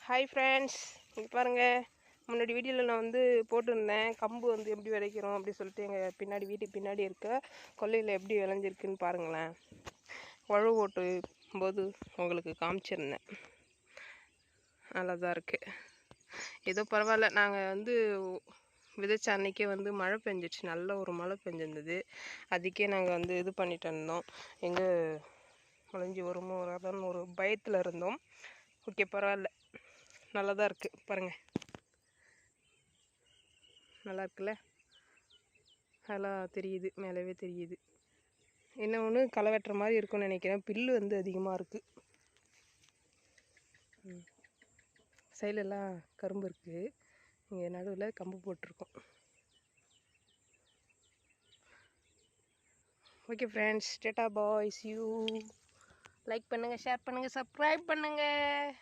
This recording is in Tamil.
ஹாய் ஃப்ரெண்ட்ஸ், இங்கே பாருங்கள். முன்னாடி வீடியோவில் நான் வந்து போட்டிருந்தேன் கம்பு வந்து எப்படி விளைக்கிறோம் அப்படி சொல்லிட்டு எங்கள் பின்னாடி வீட்டுக்கு பின்னாடி இருக்க கொல்லையில் எப்படி விளைஞ்சிருக்குன்னு பாருங்களேன். உழவு ஓட்டும் போது உங்களுக்கு காமிச்சிருந்தேன். நல்லா தான் இருக்குது. ஏதோ பரவாயில்ல. நாங்கள் வந்து விதைச்ச அன்றைக்கே வந்து மழை பெஞ்சிச்சு, நல்ல ஒரு மழை பெஞ்சிருந்தது. அதுக்கே நாங்கள் வந்து இது பண்ணிட்டு இருந்தோம், எங்கே விளைஞ்சி வருமோ வராதான்னு ஒரு பயத்தில் இருந்தோம். ஓகே, பரவாயில்ல, நல்லா தான் இருக்குது. பாருங்கள், நல்லா இருக்குல்ல? அதெல்லாம் தெரியுது, மேலவே தெரியுது. என்ன ஒன்று களை வெட்டுற மாதிரி இருக்குன்னு நினைக்கிறேன். புல்லு வந்து அதிகமாக இருக்குது. சைடெல்லாம் கரும்பு இருக்குது. இங்கே நடுவில் கம்பு போட்டிருக்கோம். Okay friends, data boys, you like பண்ணுங்கள், ஷேர் பண்ணுங்கள், சப்ஸ்கிரைப் பண்ணுங்கள்.